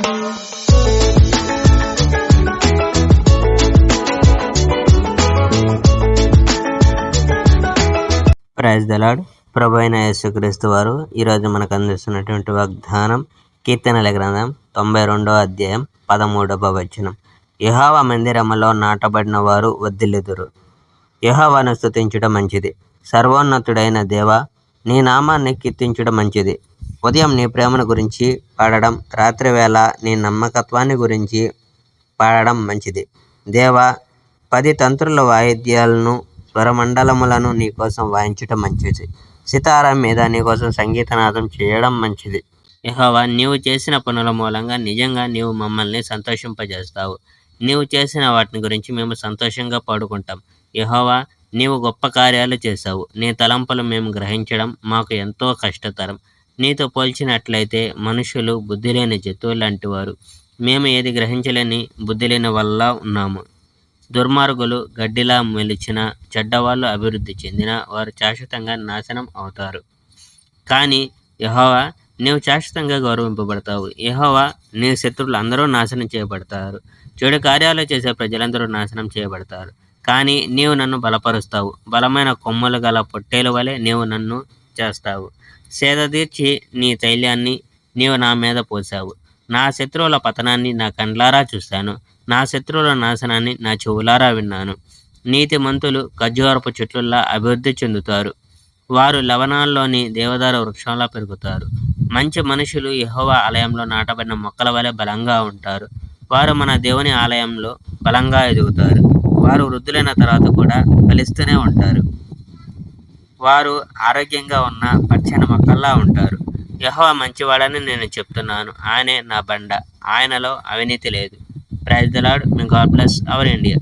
Praise the lord. ప్రభు అయిన యేసుక్రీస్తు వారు ఈరోజు మనకు అందిస్తున్నటువంటి వాగ్దానం కీర్తనల గ్రంథం 92వ అధ్యాయం 13వ వచనం. యెహోవా మందిరములో నాటబడిన వారు వర్ధిల్లుదురు. యెహోవాను స్తుతించుట మంచిది. సర్వోన్నతుడైన దేవా, నీ నామాన్ని కీర్తించుట మంచిది. ఉదయం నీ ప్రేమను గురించి పాడడం, రాత్రివేళ నీ నమ్మకత్వాన్ని గురించి పాడడం మంచిది. దేవా, 10 తంత్రుల వాయిద్యాలను, స్వరమండలములను నీకోసం వాయించటం మంచిది. సితారం మీద నీకోసం సంగీతనాదం చేయడం మంచిది. యెహోవా, నీవు చేసిన పనుల మూలంగా నిజంగా నీవు మమ్మల్ని సంతోషింపజేస్తావు. నీవు చేసిన వాటిని గురించి మేము సంతోషంగా పాడుకుంటాం. యెహోవా, నీవు గొప్ప కార్యాలు చేశావు. నీ తలంపులు మేము గ్రహించడం మాకు ఎంతో కష్టతరం. నీతో పోల్చినట్లయితే మనుషులు బుద్ధిలేని జంతువులు లాంటి వారు. మేము ఏది గ్రహించలేని బుద్ధిలేని వల్ల ఉన్నాము. దుర్మార్గులు గడ్డిలా మెలిచిన, చెడ్డవాళ్ళు అభివృద్ధి చెందిన వారు శాశ్వతంగా నాశనం అవుతారు. కానీ యెహోవా, నీవు శాశ్వతంగా గౌరవింపబడతావు. యెహోవా, నీ శత్రువులు అందరూ నాశనం చేయబడతారు. చెడు కార్యాలు చేసే ప్రజలందరూ నాశనం చేయబడతారు. కానీ నీవు నన్ను బలపరుస్తావు. బలమైన కొమ్ములు గల పొట్టేలు వలె నీవు నన్ను చేస్తావు. సేదతీర్చి నీ తైలాన్ని నీవు నా మీద పోసావు. నా శత్రువుల పతనాన్ని నా కండ్లారా చూశాను. నా శత్రువుల నాశనాన్ని నా చెవులారా విన్నాను. నీతిమంతులు ఖర్జూరపు చెట్లులా అభివృద్ధి చెందుతారు. వారు లవణాల్లోని దేవదారు వృక్షంలా పెరుగుతారు. మంచి మనుషులు యెహోవా ఆలయంలో నాటబడిన మొక్కల వలె బలంగా ఉంటారు. వారు మన దేవుని ఆలయంలో బలంగా ఎదుగుతారు. వారు వృద్ధులైన తర్వాత కూడా ఫలిస్తూనే ఉంటారు. వారు ఆరోగ్యంగా ఉన్న పచ్చని మొక్కల్లా ఉంటారు. యెహోవా మంచివాడని నేను చెప్తున్నాను. ఆయనే నా బండ. ఆయనలో అవినీతి లేదు. Praise the Lord. May God bless our India.